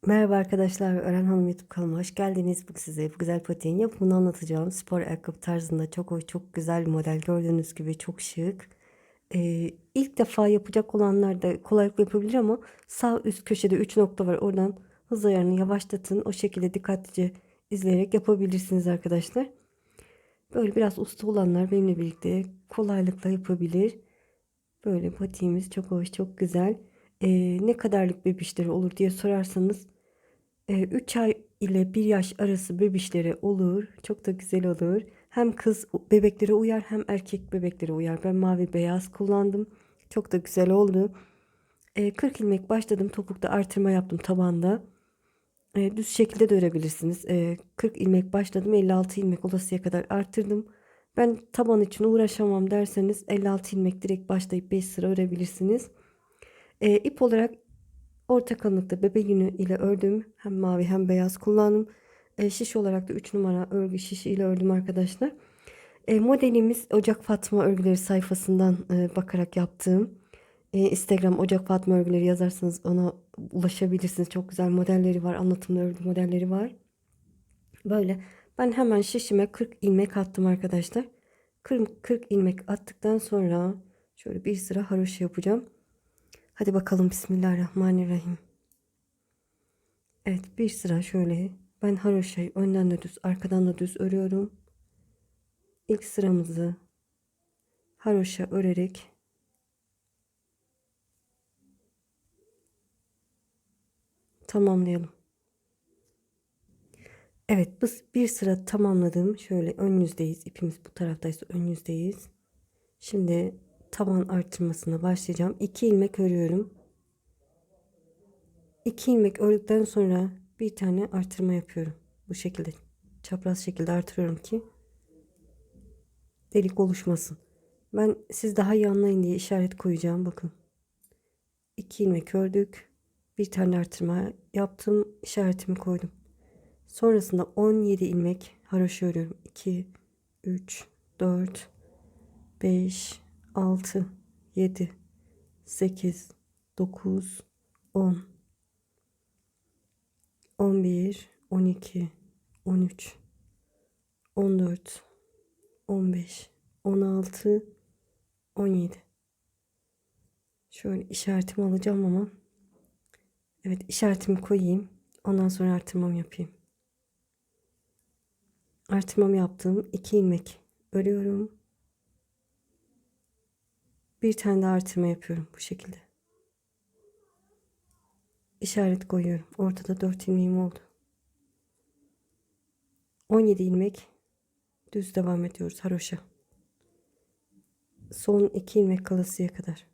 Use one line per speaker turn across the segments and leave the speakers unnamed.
Merhaba arkadaşlar, Öğren Hanım YouTube kanalıma hoş geldiniz. Bugün size bu güzel patiğin yapımını anlatacağım. Spor ayakkabı tarzında çok hoş, çok güzel bir model. Gördüğünüz gibi çok şık. İlk defa yapacak olanlar da kolaylıkla yapabilir ama sağ üst köşede 3 nokta var. Oradan hız ayarını yavaşlatın. O şekilde dikkatlice izleyerek yapabilirsiniz arkadaşlar. Böyle biraz usta olanlar benimle birlikte kolaylıkla yapabilir. Böyle patiğimiz çok hoş, çok güzel. Ne kadarlık bebişleri olur diye sorarsanız 3 ay ile 1 yaş arası bebişlere olur. Çok da güzel olur. Hem kız bebeklere uyar hem erkek bebeklere uyar. Ben mavi beyaz kullandım. Çok da güzel oldu. 40 ilmek başladım. Topukta artırma yaptım tabanda. Düz şekilde de örebilirsiniz. 40 ilmek başladım. 56 ilmek olasıya kadar arttırdım. Ben taban için uğraşamam derseniz 56 ilmek direkt başlayıp 5 sıra örebilirsiniz. İp olarak orta kalınlıkta bebe yünü ile ördüm. Hem mavi hem beyaz kullandım. Şiş olarak da 3 numara örgü şişi ile ördüm arkadaşlar. Modelimiz Ocak Fatma örgüleri sayfasından bakarak yaptığım. Instagram Ocak Fatma örgüleri yazarsanız ona ulaşabilirsiniz. Çok güzel modelleri var. Anlatımlı örgü modelleri var. Böyle ben hemen şişime 40 ilmek attım arkadaşlar. 40 ilmek attıktan sonra şöyle bir sıra haroşa yapacağım. Hadi bakalım, Bismillahirrahmanirrahim. Evet, bir sıra şöyle ben haroşayı önden de düz arkadan da düz örüyorum. İlk sıramızı haroşa örerek tamamlayalım. Evet, biz bir sıra tamamladım. Şöyle ön yüzdeyiz. İpimiz bu taraftaysa ön yüzdeyiz. Şimdi taban artırmasına başlayacağım. 2 ilmek örüyorum. 2 ilmek ördükten sonra bir tane artırma yapıyorum. Bu şekilde çapraz şekilde artırıyorum ki delik oluşmasın. Ben siz daha iyi anlayın diye işaret koyacağım. Bakın. 2 ilmek ördük. Bir tane artırma yaptım. İşaretimi koydum. Sonrasında 17 ilmek haroşa örüyorum. 2, 3, 4, 5, 6, 7, 8, 9, 10, 11, 12, 13, 14, 15, 16, 17. Şöyle işaretimi alacağım ama evet, işaretimi koyayım. Ondan sonra artırmamı yapayım. Artırmamı yaptım. 2 ilmek örüyorum. Bir tane daha artırma yapıyorum bu şekilde. İşaret koyuyorum. Ortada 4 ilmeğim oldu. 17 ilmek düz devam ediyoruz haroşa. Son 2 ilmek kalasıya kadar.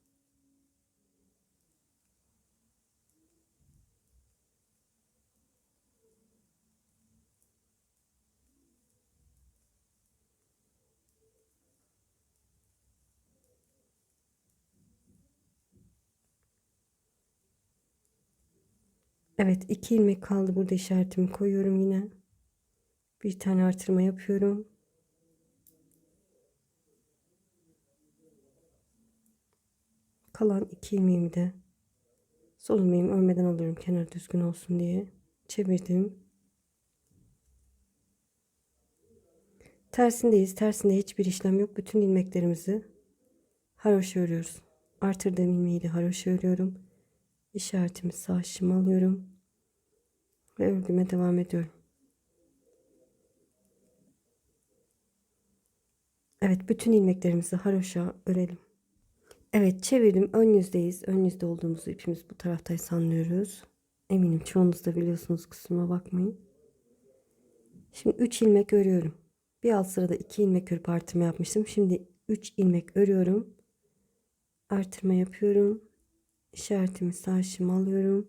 Evet, 2 ilmek kaldı. Burada işaretimi koyuyorum yine. Bir tane artırma yapıyorum. Kalan 2 ilmeğimi de son ilmeğimi örmeden alıyorum, kenar düzgün olsun diye. Çevirdim. Tersindeyiz. Tersinde hiçbir işlem yok. Bütün ilmeklerimizi haroşa örüyoruz. Artırdığım ilmeği de haroşa örüyorum. İşaretimi sağ şişime alıyorum ve örgüme devam ediyorum. Evet, bütün ilmeklerimizi haroşa örelim. Evet, çevirdim. Ön yüzdeyiz. Ön yüzde olduğumuzu ipimiz bu taraftaysa anlıyoruz. Eminim çoğunuz da biliyorsunuz, kusuruma bakmayın. Şimdi 3 ilmek örüyorum. Bir alt sırada 2 ilmek örüp artırma yapmıştım. Şimdi 3 ilmek örüyorum. Artırma yapıyorum. İşaretimi sağ şişime alıyorum.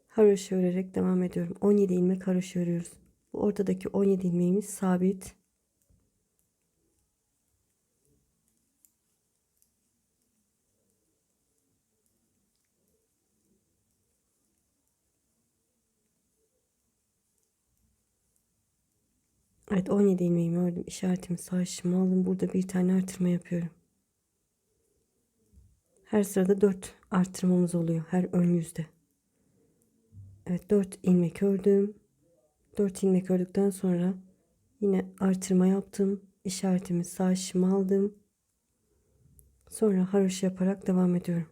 Haroşa örerek devam ediyorum. 17 ilmek haroşa örüyoruz. Bu ortadaki 17 ilmeğimiz sabit. Evet, 17 ilmeğimi ördüm. İşaretimi sağ şişime aldım. Burada bir tane artırma yapıyorum. Her sırada 4 artırmamız oluyor her ön yüzde. Evet, 4 ilmek ördüm. 4 ilmek ördükten sonra yine artırma yaptım. İşaretimi sağ şişime aldım. Sonra haroşa yaparak devam ediyorum.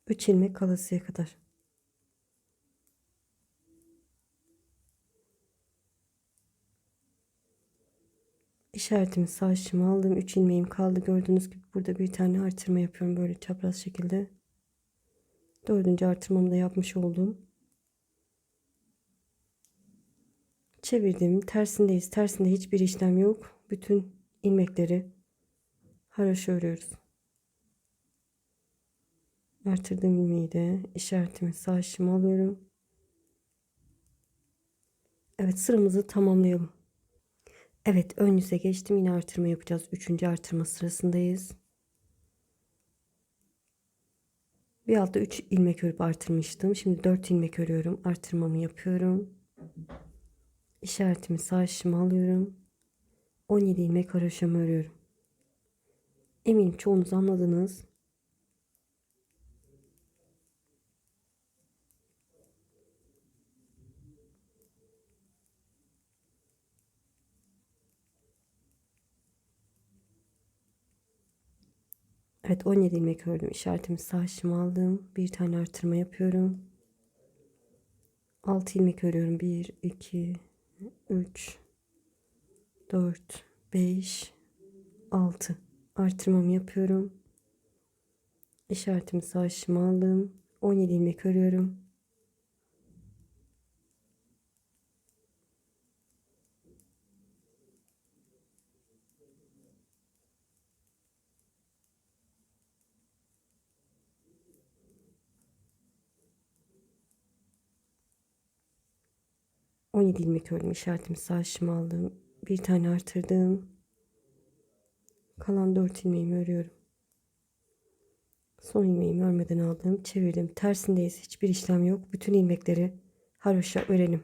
3 ilmek kalasıya kadar. İşaretimi sağ şişime aldım. 3 ilmeğim kaldı. Gördüğünüz gibi burada bir tane artırma yapıyorum böyle çapraz şekilde. Dördüncü artırmamı da yapmış oldum. Çevirdim. Tersindeyiz. Tersinde hiçbir işlem yok. Bütün ilmekleri haroşa örüyoruz. Artırdığım ilmeği de işaretimi sağ şişime alıyorum. Evet, sıramızı tamamlayalım. Evet, ön yüze geçtim. Yine artırma yapacağız. Üçüncü artırma sırasındayız. Bir altta 3 ilmek örüp artırmıştım. Şimdi 4 ilmek örüyorum. Artırmamı yapıyorum. İşaretimi sağ şişime alıyorum. 17 ilmek haroşamı örüyorum. Eminim çoğunuz anladınız. Evet, 17 ilmek ördüm. İşaretimi sağ şişime aldım. Bir tane artırma yapıyorum. 6 ilmek örüyorum. 1, 2, 3, 4, 5, 6. Artırmamı yapıyorum. İşaretimi sağ şişime aldım. 17 ilmek örüyorum. On yedi ilmek ördüm. İşaretimi sağ şişime aldım. Bir tane artırdım. Kalan 4 ilmeğimi örüyorum. Son ilmeğimi örmeden aldım. Çevirdim. Tersindeyiz. Hiçbir işlem yok. Bütün ilmekleri haroşa örelim.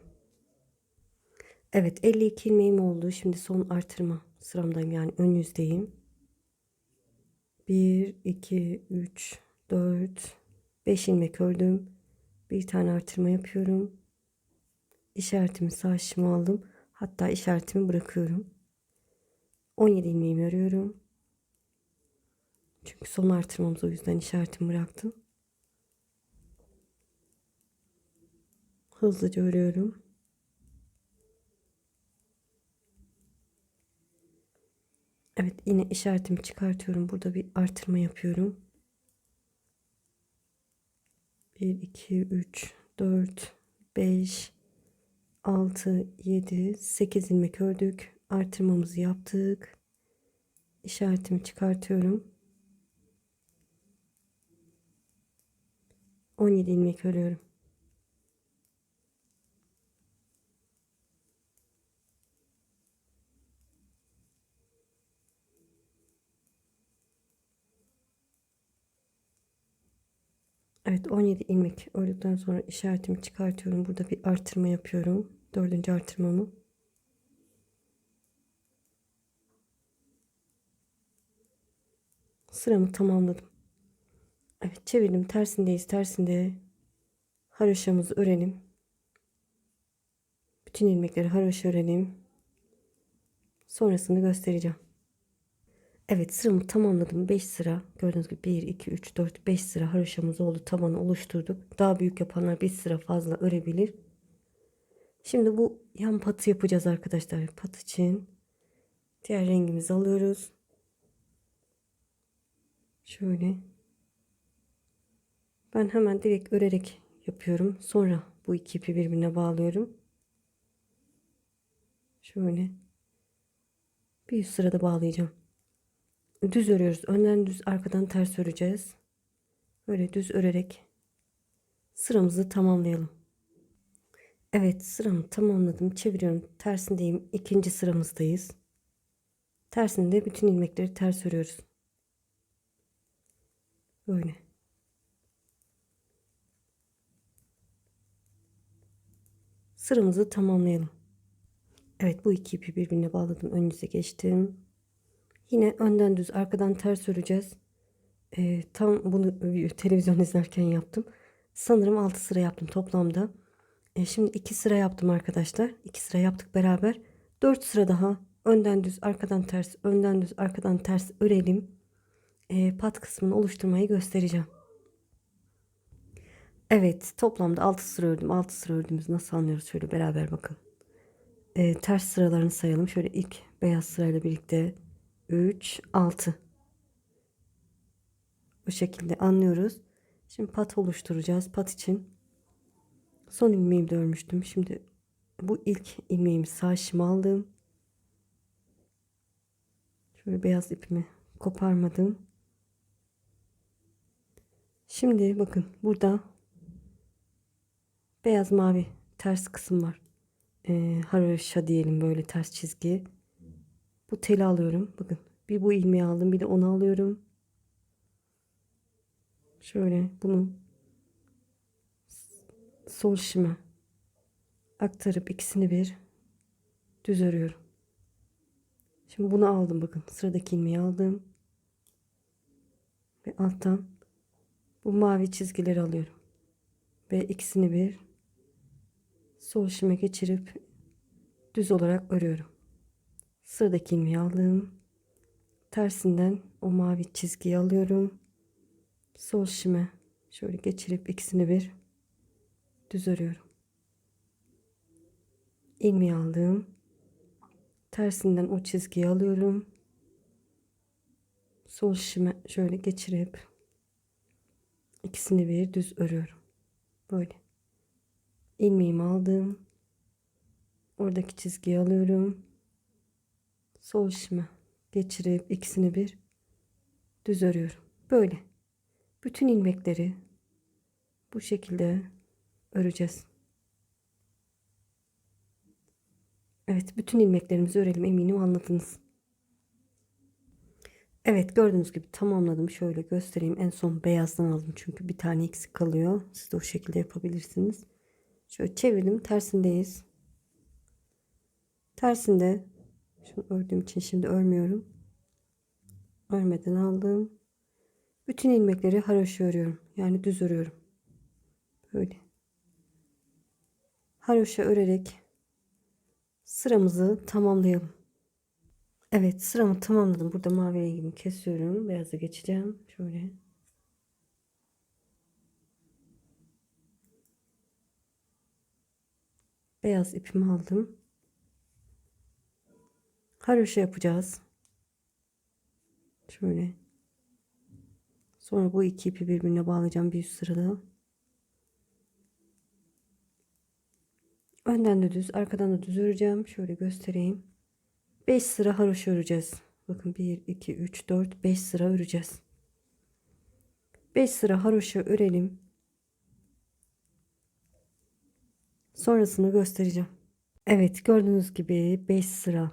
Evet, 52 ilmeğim oldu. Şimdi son artırma sıramdayım. Yani ön yüzdeyim. 1, 2, 3, 4, 5 ilmek ördüm. Bir tane artırma yapıyorum. İşaretimi sağ şişime aldım. Hatta işaretimi bırakıyorum. 17 ilmeğimi örüyorum. Çünkü son artırmamız, o yüzden işaretimi bıraktım. Hızlıca örüyorum. Evet, yine işaretimi çıkartıyorum. Burada bir artırma yapıyorum. 1, 2, 3, 4, 5, 6, 7, 8 ilmek ördük. Artırmamızı yaptık. İşaretimi çıkartıyorum. 17 ilmek örüyorum. Evet, 17 ilmek ördükten sonra işaretimi çıkartıyorum. Burada bir artırma yapıyorum. Dördüncü artırmamı. Sıramı tamamladım. Evet, çevirdim. Tersindeyiz. Tersinde haroşamızı örelim. Bütün ilmekleri haroşa örelim. Sonrasını göstereceğim. Evet, sıramı tamamladım. 5 sıra. Gördüğünüz gibi 1, 2, 3, 4, 5 sıra haroşamız oldu. Tabanı oluşturduk. Daha büyük yapanlar bir sıra fazla örebilir. Şimdi bu yan patı yapacağız arkadaşlar. Pat için diğer rengimizi alıyoruz. Şöyle. Ben hemen direkt örerek yapıyorum. Sonra bu iki ipi birbirine bağlıyorum. Şöyle. Bir üst sırada bağlayacağım. Düz örüyoruz. Önden düz, arkadan ters öreceğiz. Böyle düz örerek sıramızı tamamlayalım. Evet, sıramı tamamladım. Çeviriyorum. Tersindeyim. İkinci sıramızdayız. Tersinde bütün ilmekleri ters örüyoruz. Böyle. Sıramızı tamamlayalım. Evet, bu iki ipi birbirine bağladım. Ön yüze geçtim. Yine önden düz arkadan ters öreceğiz. Tam bunu televizyon izlerken yaptım. Sanırım 6 sıra yaptım toplamda. Şimdi 2 sıra yaptım arkadaşlar. 2 sıra yaptık beraber. 4 sıra daha önden düz arkadan ters, önden düz arkadan ters örelim. Pat kısmını oluşturmayı göstereceğim. Evet, toplamda 6 sıra ördüm. 6 sıra ördüğümüzü nasıl anlıyoruz? Şöyle beraber bakın. Ters sıralarını sayalım. Şöyle ilk beyaz sırayla birlikte 3, 6. Bu şekilde anlıyoruz. Şimdi pat oluşturacağız. Pat için son ilmeğimi de örmüştüm. Şimdi bu ilk ilmeğimi sağ şişime aldım. Şöyle beyaz ipimi koparmadım. Şimdi bakın burada beyaz mavi ters kısım var. Haroşa diyelim, böyle ters çizgi. Bu teli alıyorum. Bakın bir bu ilmeği aldım, bir de onu alıyorum. Şöyle bunu sol şişime aktarıp ikisini bir düz örüyorum. Şimdi bunu aldım, bakın sıradaki ilmeği aldım ve alttan bu mavi çizgileri alıyorum ve ikisini bir sol şişime geçirip düz olarak örüyorum. Sıradaki ilmeği aldım, tersinden o mavi çizgiyi alıyorum, sol şişime şöyle geçirip ikisini bir düz örüyorum. İlmeği aldım, tersinden o çizgiyi alıyorum, sol şişime şöyle geçirip ikisini bir düz örüyorum. Böyle ilmeğimi aldım, oradaki çizgiyi alıyorum, sol şişime geçirip ikisini bir düz örüyorum. Böyle bütün ilmekleri bu şekilde öreceğiz. Evet, bütün ilmeklerimizi örelim, eminim anladınız. Evet, gördüğünüz gibi tamamladım. Şöyle göstereyim. En son beyazdan aldım çünkü bir tane eksik kalıyor. Siz de o şekilde yapabilirsiniz. Şöyle çevirdim, tersindeyiz. Tersinde şunu ördüğüm için şimdi örmüyorum. Örmeden aldım. Bütün ilmekleri haroşa örüyorum. Yani düz örüyorum. Böyle. Haroşa örerek sıramızı tamamlayalım. Evet, sıramı tamamladım. Burada mavi rengimi kesiyorum. Beyaza geçeceğim. Şöyle. Beyaz ipimi aldım. Haroşa yapacağız. Şöyle. Sonra bu iki ipi birbirine bağlayacağım bir üst sırada. Önden de düz, arkadan da düz öreceğim. Şöyle göstereyim. 5 sıra haroşa öreceğiz. Bakın 1, 2, 3, 4, 5 sıra öreceğiz. 5 sıra haroşa örelim. Sonrasını göstereceğim. Evet, gördüğünüz gibi 5 sıra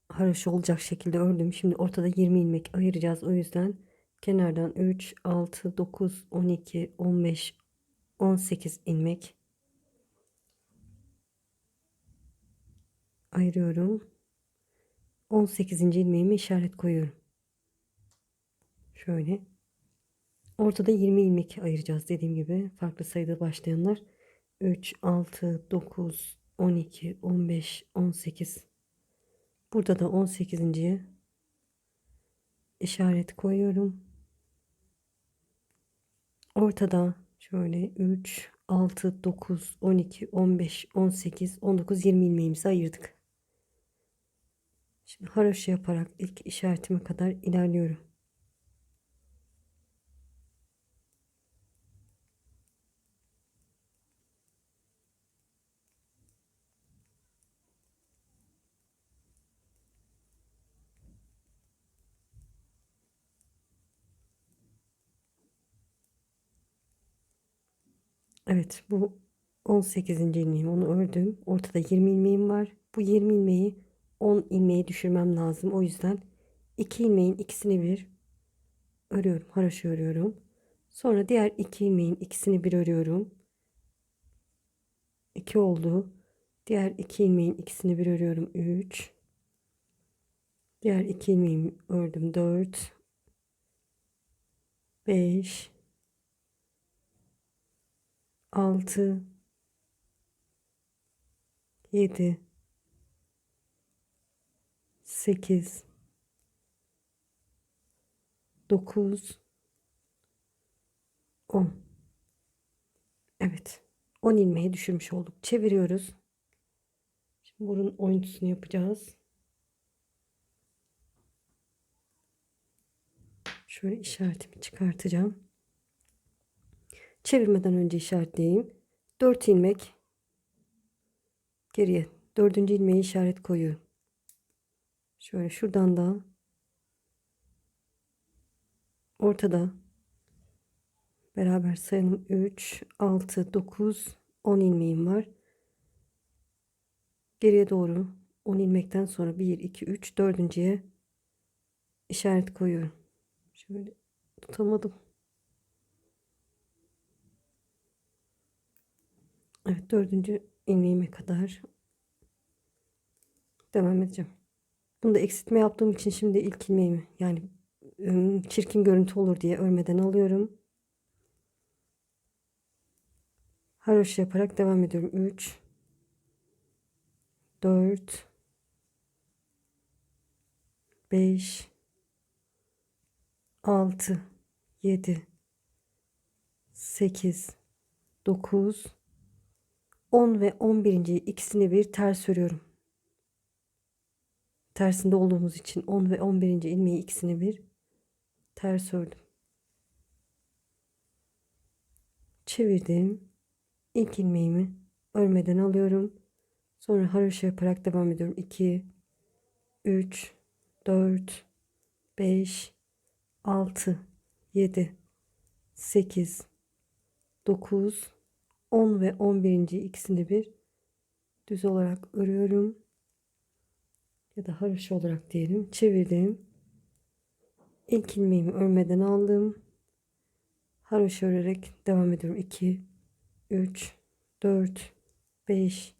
haroşa olacak şekilde ördüm. Şimdi ortada 20 ilmek ayıracağız. O yüzden kenardan 3, 6, 9, 12, 15, 18 ilmek ayırıyorum. 18. ilmeğimi işaret koyuyorum. Şöyle. Ortada 20 ilmek ayıracağız, dediğim gibi. Farklı sayıda başlayanlar 3, 6, 9, 12, 15, 18. Burada da 18. işaret koyuyorum. Ortada şöyle 3, 6, 9, 12, 15, 18, 19, 20 ilmeğimizi ayırdık. Şimdi haroşa yaparak ilk işaretime kadar ilerliyorum. Evet, bu 18. ilmeğim, onu ördüm. Ortada 20 ilmeğim var. Bu 20 ilmeği 10 ilmeğe düşürmem lazım. O yüzden 2 ilmeğin ikisini bir örüyorum. Haroşa örüyorum. Sonra diğer 2 ilmeğin ikisini bir örüyorum. 2 oldu. Diğer 2 ilmeğin ikisini bir örüyorum. 3. Diğer 2 ilmeğimi ördüm. 4, 5, 6, 7, 8, 9, 10. Evet. 10 ilmeği düşürmüş olduk. Çeviriyoruz. Şimdi burun oyuntusunu yapacağız. Şöyle işaretimi çıkartacağım. Çevirmeden önce işaretleyeyim. 4 ilmek geriye. 4. ilmeği işaret koyuyorum. Şöyle şuradan da ortada beraber sayalım. 3, 6, 9, 10 ilmeğim var. Geriye doğru 10 ilmekten sonra 1, 2, 3, dördüncüye işaret koyuyorum. Şöyle tutamadım. Evet, 4. ilmeğime kadar devam edeceğim. Bunu da eksiltme yaptığım için şimdi ilk ilmeğimi, yani çirkin görüntü olur diye örmeden alıyorum. Haroşa yaparak devam ediyorum. 3, 4, 5, 6, 7, 8, 9, 10 ve 11. ikisini bir ters örüyorum. Tersinde olduğumuz için 10 ve 11. ilmeği ikisini bir ters ördüm. Çevirdim. İlk ilmeğimi örmeden alıyorum. Sonra haroşa yaparak devam ediyorum. 2, 3, 4, 5, 6, 7, 8, 9, 10 ve 11. ikisini bir düz olarak örüyorum. Ya da haroşa olarak diyelim. Çevirdim. İlk ilmeğimi örmeden aldım. Haroşa örerek devam ediyorum. 2, 3, 4, 5,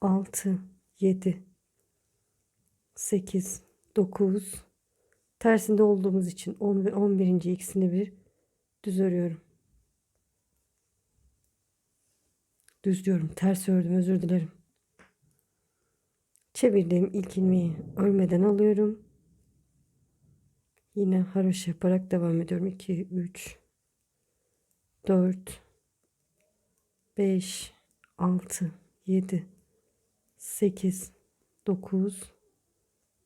6, 7, 8, 9. Tersinde olduğumuz için 10 ve 11. ikisini bir düz örüyorum. Düz diyorum. Ters ördüm. Özür dilerim. Çevirdiğim ilk ilmeği örmeden alıyorum. Yine haroşa yaparak devam ediyorum. 2, 3, 4, 5, 6, 7, 8, 9,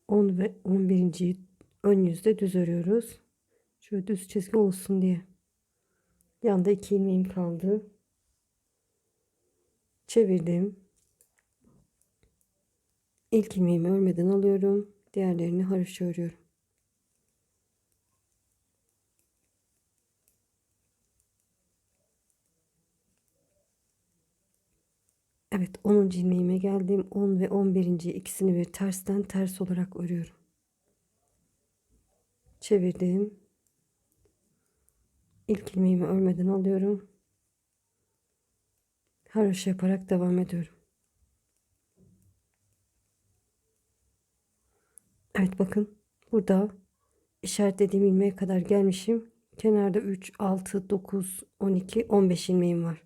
10 ve 11.yi ön yüzde düz örüyoruz. Şöyle düz çizgi olsun diye. Yanda 2 ilmeğim kaldı. Çevirdim. İlk ilmeğimi örmeden alıyorum. Diğerlerini haroşa örüyorum. Evet, 10. ilmeğime geldim. 10 ve 11. ikisini bir tersten ters olarak örüyorum. Çevirdim. İlk ilmeğimi örmeden alıyorum. Haroşa yaparak devam ediyorum. Evet, bakın burada işaretlediğim ilmeğe kadar gelmişim. Kenarda 3, 6, 9, 12, 15 ilmeğim var.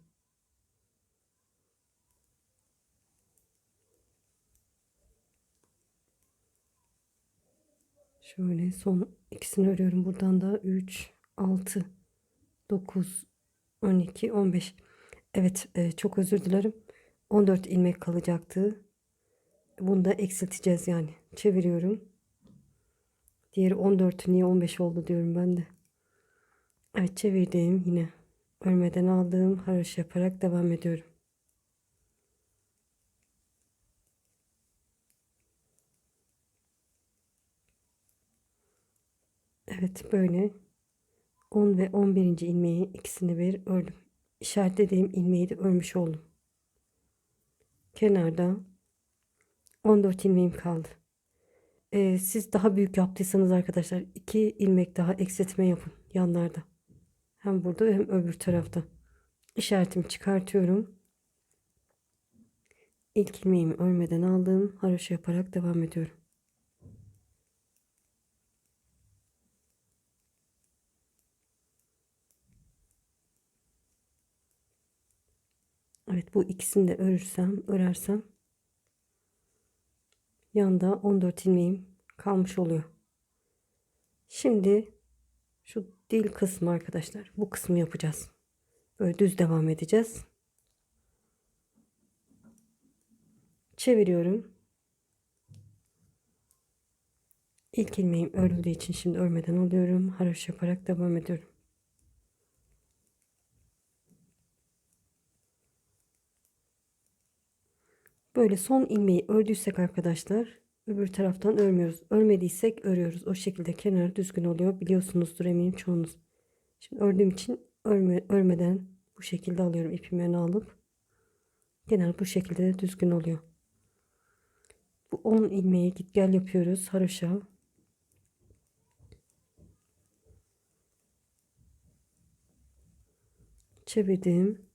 Şöyle son ikisini örüyorum. Buradan da 3, 6, 9, 12, 15. Evet, çok özür dilerim. 14 ilmek kalacaktı. Bunu da eksilteceğiz yani. Çeviriyorum. Diğeri 14'ü niye 15 oldu diyorum ben de. Evet, çevirdim yine. Örmeden aldım. Haroşa yaparak devam ediyorum. Evet, böyle 10 ve 11. ilmeği ikisini bir ördüm. İşaretlediğim ilmeği de örmüş oldum. Kenarda 14 ilmeğim kaldı. Siz daha büyük yaptıysanız arkadaşlar 2 ilmek daha eksiltme yapın yanlarda. Hem burada hem öbür tarafta. İşaretimi çıkartıyorum. İlk ilmeğimi örmeden aldım. Haroşa yaparak devam ediyorum. Evet, bu ikisini de örersem yanda 14 ilmeğim kalmış oluyor. Şimdi şu dil kısmı arkadaşlar. Bu kısmı yapacağız. Böyle düz devam edeceğiz. Çeviriyorum. İlk ilmeğim örüldüğü için şimdi örmeden alıyorum. Haroşa yaparak devam ediyorum. Böyle son ilmeği ördüysek arkadaşlar öbür taraftan örmüyoruz. Örmediysek örüyoruz. O şekilde kenarı düzgün oluyor. Biliyorsunuzdur eminim çoğunuz. Şimdi ördüğüm için örmeden bu şekilde alıyorum. İpimi öne alıp kenar bu şekilde de düzgün oluyor. Bu 10 ilmeği git gel yapıyoruz. Haroşa. Çevirdim.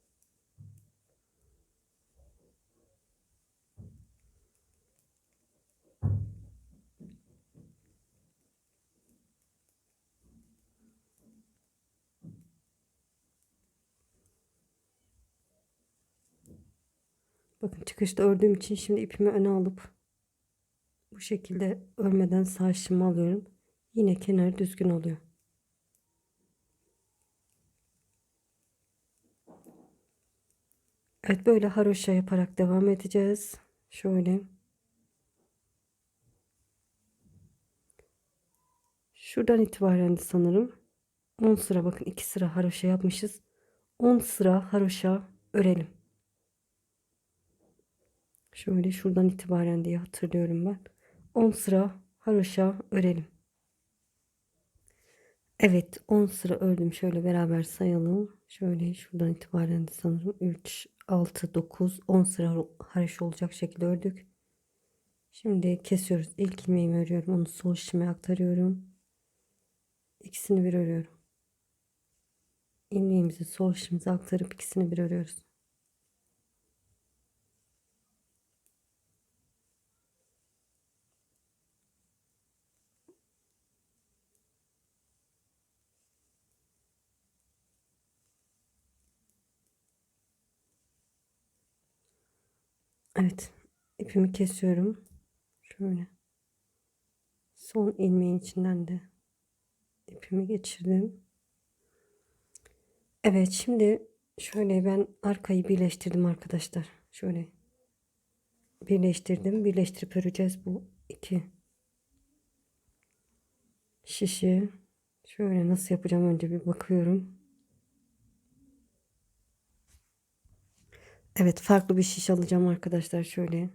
Bakın çıkışta ördüğüm için şimdi ipimi öne alıp bu şekilde örmeden sağ şişimi alıyorum. Yine kenar düzgün oluyor. Evet, böyle haroşa yaparak devam edeceğiz. Şöyle. Şuradan itibaren de sanırım 10 sıra, bakın 2 sıra haroşa yapmışız. 10 sıra haroşa örelim. Şöyle şuradan itibaren diye hatırlıyorum ben. 10 sıra haroşa örelim. Evet, 10 sıra ördüm. Şöyle beraber sayalım. Şöyle şuradan itibaren de sanırım 3, 6, 9, 10 sıra haroşa olacak şekilde ördük. Şimdi kesiyoruz. İlk ilmeğimi örüyorum. Onu sol şişime aktarıyorum. İkisini bir örüyorum. İlmeğimizi sol şişimize aktarıp ikisini bir örüyoruz. Evet, ipimi kesiyorum. Şöyle son ilmeğin içinden de ipimi geçirdim. Evet, şimdi şöyle ben arkayı birleştirdim arkadaşlar. Şöyle birleştirdim. Birleştirip öreceğiz bu iki şişi. Şöyle nasıl yapacağım önce bir bakıyorum. Evet, farklı bir şiş alacağım arkadaşlar. Şöyle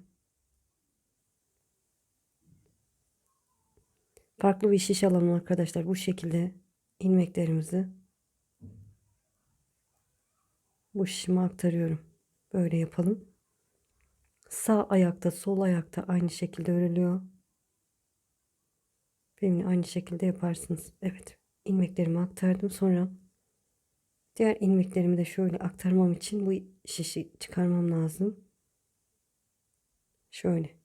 farklı bir şiş alalım arkadaşlar. Bu şekilde ilmeklerimizi bu şişime aktarıyorum. Böyle yapalım. Sağ ayakta, sol ayakta aynı şekilde örülüyor. Benimle aynı şekilde yaparsınız. Evet, ilmeklerimi aktardım. Sonra diğer ilmeklerimi de şöyle aktarmam için bu şişi çıkarmam lazım. Şöyle.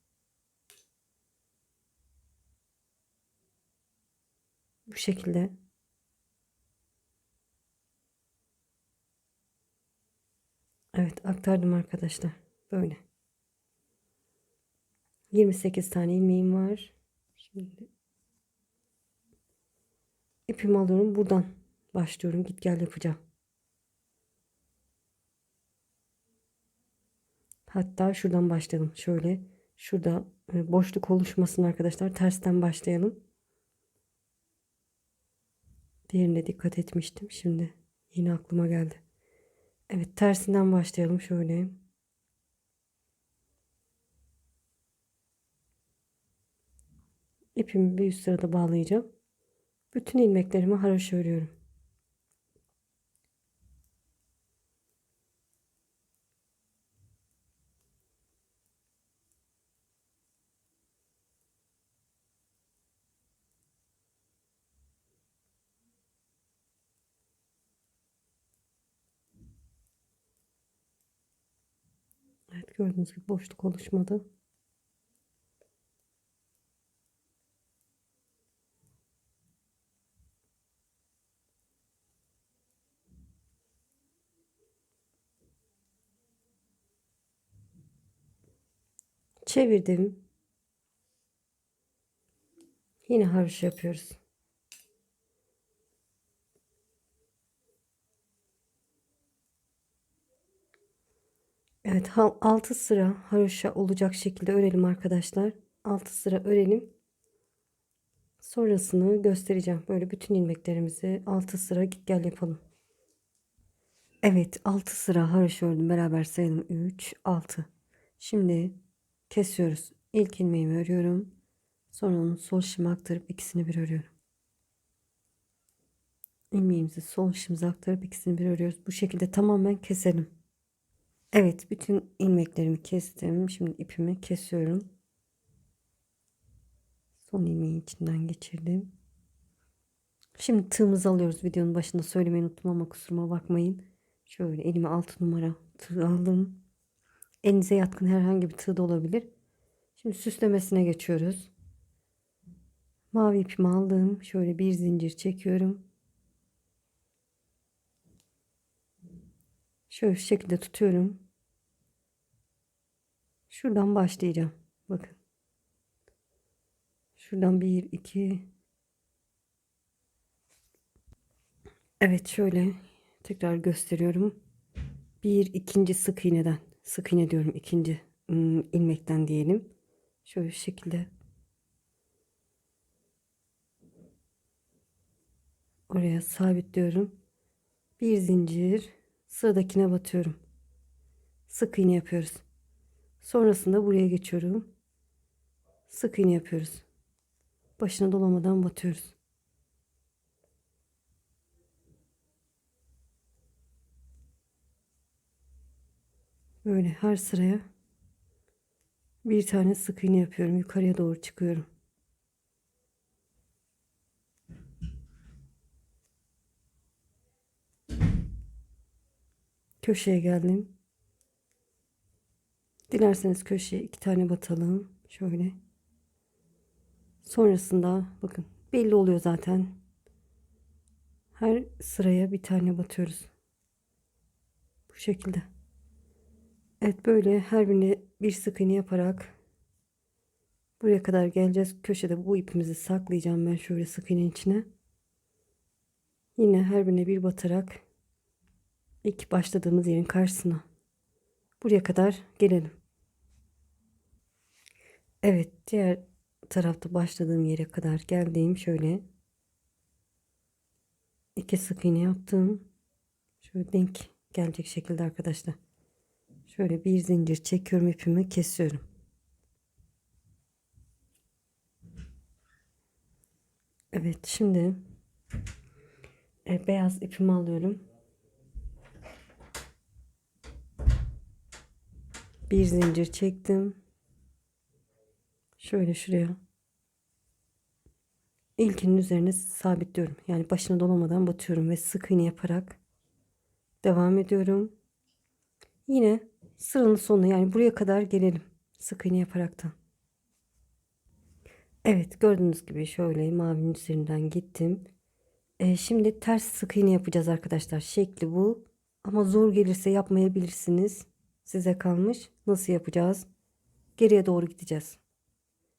Bu şekilde. Evet, aktardım arkadaşlar. Böyle. 28 tane ilmeğim var. Şimdi ipimi alıyorum. Buradan başlıyorum. Git gel yapacağım. Hatta şuradan başlayalım. Şöyle. Şurada boşluk oluşmasın arkadaşlar. Tersten başlayalım. Diğerine dikkat etmiştim. Şimdi yine aklıma geldi. Evet, tersinden başlayalım. Şöyle. İpimi bir üst sırada bağlayacağım. Bütün ilmeklerimi haroşa örüyorum. Evet, gördüğünüz gibi boşluk oluşmadı. Çevirdim. Yine haroşa yapıyoruz. Evet, 6 sıra haroşa olacak şekilde örelim arkadaşlar. 6 sıra örelim. Sonrasını göstereceğim. Böyle bütün ilmeklerimizi 6 sıra git gel yapalım. Evet, 6 sıra haroşa ördüm. Beraber sayalım. 3, 6. Şimdi kesiyoruz. İlk ilmeğimi örüyorum. Sonra onu sol şişime aktarıp ikisini bir örüyorum. İlmeğimizi sol şişimize aktarıp ikisini bir örüyoruz. Bu şekilde tamamen keselim. Evet, bütün ilmeklerimi kestim. Şimdi ipimi kesiyorum. Son ilmeği içinden geçirdim. Şimdi tığımızı alıyoruz. Videonun başında söylemeyi unuttum ama kusuruma bakmayın. Şöyle elime 6 numara tığ aldım. Elinize yatkın herhangi bir tığ da olabilir. Şimdi süslemesine geçiyoruz. Mavi ipimi aldım. Şöyle bir zincir çekiyorum. Şöyle şu şekilde tutuyorum. Şuradan başlayacağım. Bakın. Şuradan 1, 2. Evet, şöyle tekrar gösteriyorum. Bir ikinci sık iğneden. Sık iğne diyorum, ikinci ilmekten diyelim. Şöyle şu şekilde oraya sabitliyorum. Bir zincir, sıradakine batıyorum. Sık iğne yapıyoruz. Sonrasında buraya geçiyorum. Sık iğne yapıyoruz. Başına dolamadan batıyoruz. Böyle her sıraya bir tane sık iğne yapıyorum. Yukarıya doğru çıkıyorum. Köşeye geldim. Dilerseniz köşeye 2 tane batalım. Şöyle. Sonrasında bakın belli oluyor zaten. Her sıraya bir tane batıyoruz. Bu şekilde. Evet, böyle her birine bir sık iğne yaparak buraya kadar geleceğiz. Köşede bu ipimizi saklayacağım ben şöyle sık iğnenin içine. Yine her birine bir batarak ilk başladığımız yerin karşısına. Buraya kadar gelelim. Evet, diğer tarafta başladığım yere kadar geldim. Şöyle 2 sık iğne yaptım. Şöyle denk gelecek şekilde arkadaşlar. Şöyle bir zincir çekiyorum, ipimi kesiyorum. Evet, şimdi beyaz ipimi alıyorum. Bir zincir çektim. Şöyle şuraya ilkinin üzerine sabitliyorum. Yani başına dolamadan batıyorum ve sık iğne yaparak devam ediyorum. Yine sıranın sonuna, yani buraya kadar gelelim. Sık iğne yaparaktan. Evet, gördüğünüz gibi şöyle mavinin üzerinden gittim. Şimdi ters sık iğne yapacağız arkadaşlar. Şekli bu. Ama zor gelirse yapmayabilirsiniz. Size kalmış. Nasıl yapacağız? Geriye doğru gideceğiz.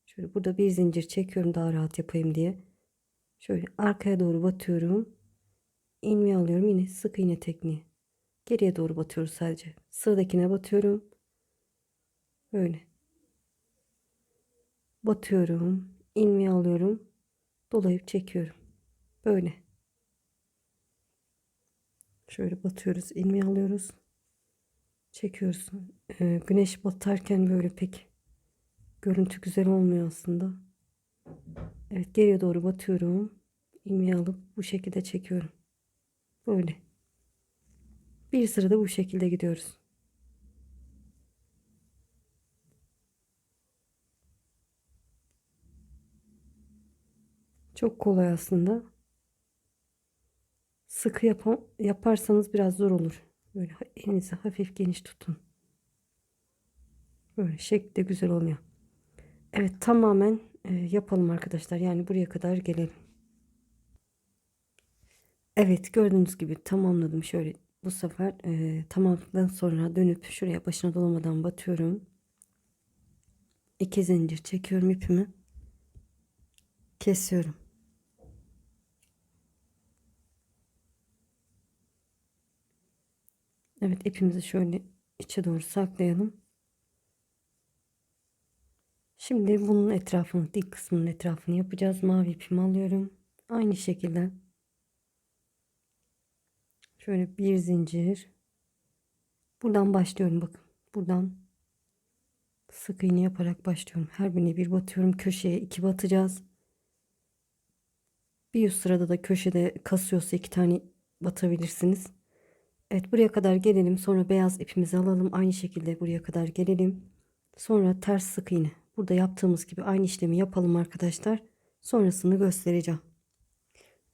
Şöyle burada bir zincir çekiyorum daha rahat yapayım diye. Şöyle arkaya doğru batıyorum. İlmeği alıyorum, yine sık iğne tekniği. Geriye doğru batıyoruz sadece. Sıradakine batıyorum. Böyle. Batıyorum. İlmeği alıyorum. Dolayıp çekiyorum. Böyle. Şöyle batıyoruz. İlmeği alıyoruz. Çekiyoruz. Güneş batarken böyle pek görüntü güzel olmuyor aslında. Evet, geriye doğru batıyorum. İlmeği alıp bu şekilde çekiyorum. Böyle. Bir sırada bu şekilde gidiyoruz. Çok kolay aslında. Sıkı yaparsanız biraz zor olur. Böyle elinizi hafif geniş tutun. Böyle şekli de güzel oluyor. Evet, tamamen yapalım arkadaşlar. Yani buraya kadar gelelim. Evet, gördüğünüz gibi tamamladım. Şöyle bu sefer tamamladıktan sonra dönüp şuraya başına dolamadan batıyorum. 2 zincir çekiyorum ipimi. Kesiyorum. Evet, ipimizi şöyle içe doğru saklayalım. Şimdi bunun etrafını, dik kısmının etrafını yapacağız. Mavi ipimi alıyorum. Aynı şekilde şöyle bir zincir. Buradan başlıyorum bakın. Buradan sık iğne yaparak başlıyorum. Her birine bir batıyorum. Köşeye 2 batacağız. Bir üst sırada da köşede kasıyorsa 2 tane batabilirsiniz. Evet, buraya kadar gelelim. Sonra beyaz ipimizi alalım. Aynı şekilde buraya kadar gelelim. Sonra ters sık iğne. Burada yaptığımız gibi aynı işlemi yapalım arkadaşlar. Sonrasını göstereceğim.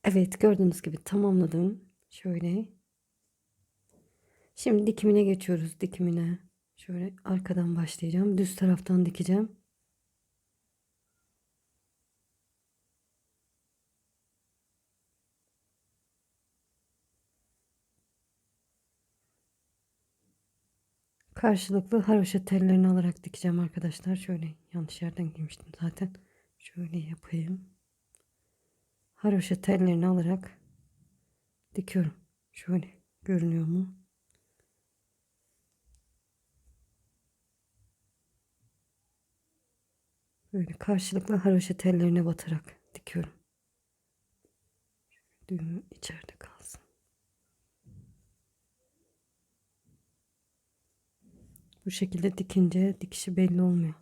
Evet, gördüğünüz gibi tamamladım. Şöyle. Şimdi dikimine geçiyoruz. Dikimine. Şöyle arkadan başlayacağım. Düz taraftan dikeceğim. Karşılıklı haroşa tellerini alarak dikeceğim arkadaşlar. Şöyle yanlış yerden girmiştim zaten. Şöyle yapayım. Haroşa tellerini alarak dikiyorum. Şöyle görünüyor mu? Böyle karşılıklı haroşa tellerine batarak dikiyorum. Düğümü içeride kalsın. Bu şekilde dikince dikişi belli olmuyor.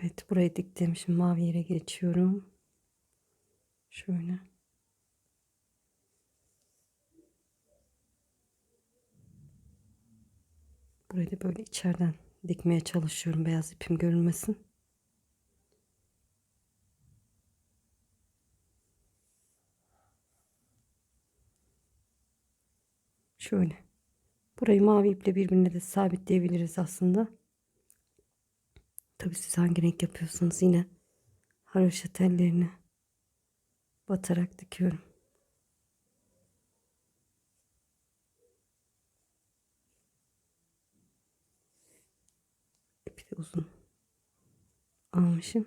Evet, burayı diktim. Şimdi mavi yere geçiyorum. Şöyle. Burayı da böyle içeriden dikmeye çalışıyorum. Beyaz ipim görünmesin. Şöyle. Burayı mavi iple birbirine de sabitleyebiliriz aslında. Tabii siz hangi renk yapıyorsanız yine haroşa tellerini batarak dikiyorum. İpi de uzun almışım.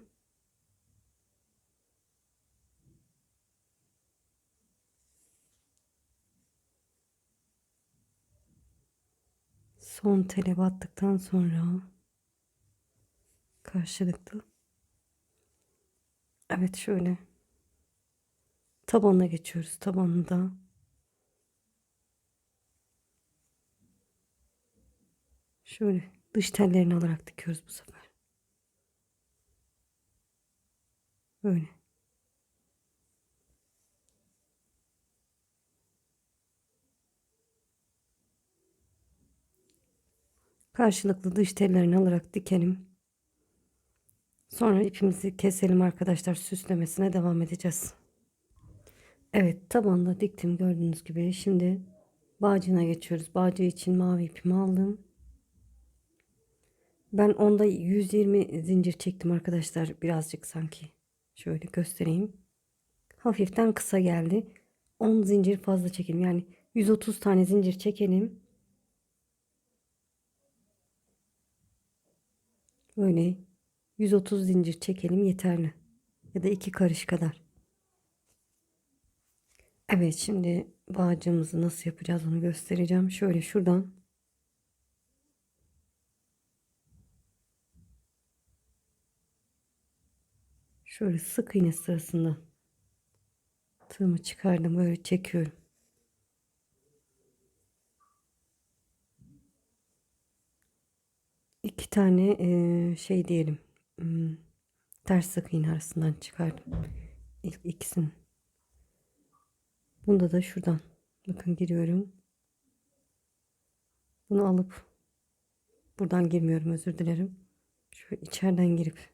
Son tele battıktan sonra karşılıklı. Evet, şöyle tabanına geçiyoruz. Tabanında şöyle dış tellerini alarak dikiyoruz bu sefer. Böyle. Karşılıklı dış tellerini alarak dikelim. Sonra ipimizi keselim arkadaşlar. Süslemesine devam edeceğiz. Evet, tabanda diktim gördüğünüz gibi. Şimdi bağcığına geçiyoruz. Bağcığı için mavi ipimi aldım. Ben onda 120 zincir çektim arkadaşlar. Birazcık sanki. Şöyle göstereyim. Hafiften kısa geldi. 10 zincir fazla çekelim. Yani 130 tane zincir çekelim. Böyle 130 zincir çekelim yeterli. Ya da 2 karış kadar. Evet, şimdi bağcığımızı nasıl yapacağız onu göstereceğim. Şöyle şuradan şöyle sık iğne sırasında tığımı çıkardım, böyle çekiyorum. İki tane şey diyelim, hmm, ters sık iğne arasından çıkardım. İlk ikisini. Bunda da şuradan bakın giriyorum. Bunu alıp buradan girmiyorum, özür dilerim. Şöyle içeriden girip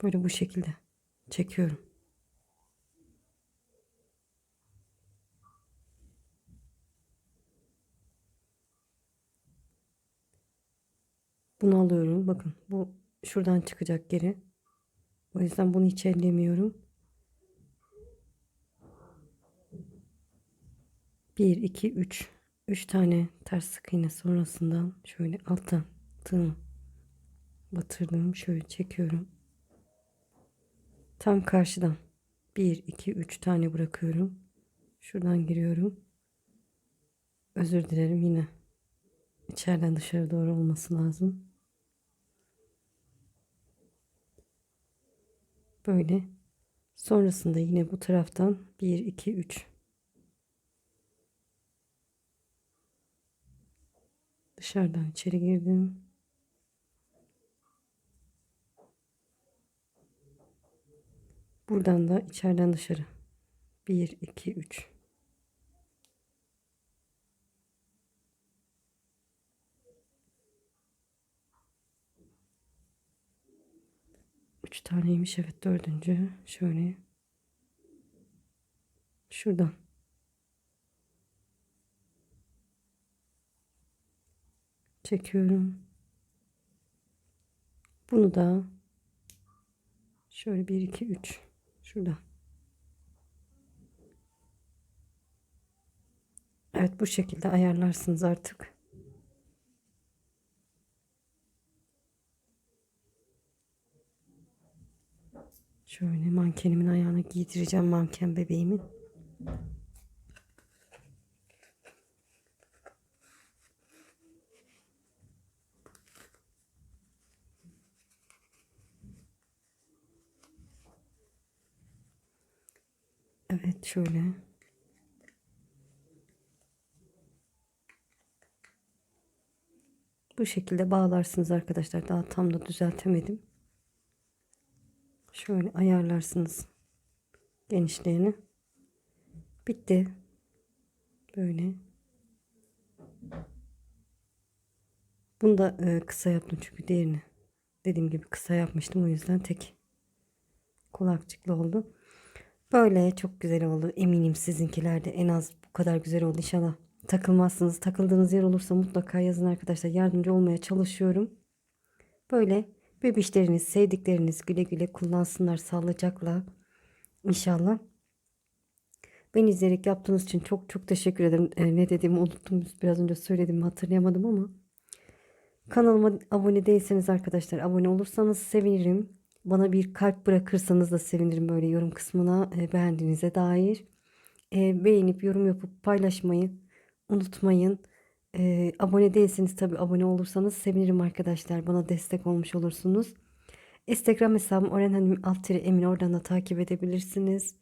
böyle bu şekilde çekiyorum. Bunu alıyorum. Bakın bu şuradan çıkacak geri. O yüzden bunu hiç ellemiyorum. 1, 2, 3. 3 tane ters sık iğne sonrasında şöyle alttan tığımı batırdım. Şöyle çekiyorum. Tam karşıdan 1, 2, 3 tane bırakıyorum. Şuradan giriyorum. Özür dilerim, yine içeriden dışarı doğru olması lazım. Böyle. Sonrasında yine bu taraftan 1, 2, 3. Dışarıdan içeri girdim. Buradan da içeriden dışarı. 1, 2, 3. Üç taneymiş, evet, dördüncü. Şöyle. Şuradan. Çekiyorum. Bunu da şöyle 1, 2, 3. Şuradan. Evet, bu şekilde ayarlarsınız artık. Şöyle mankenimin ayağına giydireceğim, manken bebeğimin. Evet, şöyle. Bu şekilde bağlarsınız arkadaşlar. Daha tam da düzeltemedim. Şöyle ayarlarsınız genişliğini. Bitti. Böyle. Bunu da kısa yaptım çünkü diğerini dediğim gibi kısa yapmıştım. O yüzden tek kulakçıklı oldu. Böyle çok güzel oldu. Eminim sizinkiler de en az bu kadar güzel oldu inşallah. Takılmazsınız. Takıldığınız yer olursa mutlaka yazın arkadaşlar. Yardımcı olmaya çalışıyorum. Böyle bebişleriniz, sevdikleriniz güle güle kullansınlar sağlıcakla. İnşallah. Beni izleyerek yaptığınız için çok çok teşekkür ederim. Ne dediğimi unuttum. Biraz önce söyledim, hatırlayamadım ama. Kanalıma abone değilseniz arkadaşlar, abone olursanız sevinirim. Bana bir kalp bırakırsanız da sevinirim, böyle yorum kısmına beğendiğinize dair. Beğenip yorum yapıp paylaşmayı unutmayın. Abone değilseniz tabi, abone olursanız sevinirim arkadaşlar. Bana destek olmuş olursunuz. Instagram hesabım orenhanım_emin, oradan da takip edebilirsiniz.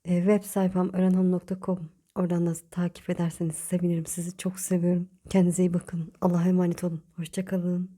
Web sayfam orenhanım.com, oradan da takip ederseniz sevinirim. Sizi çok seviyorum. Kendinize iyi bakın. Allah'a emanet olun. Hoşça kalın.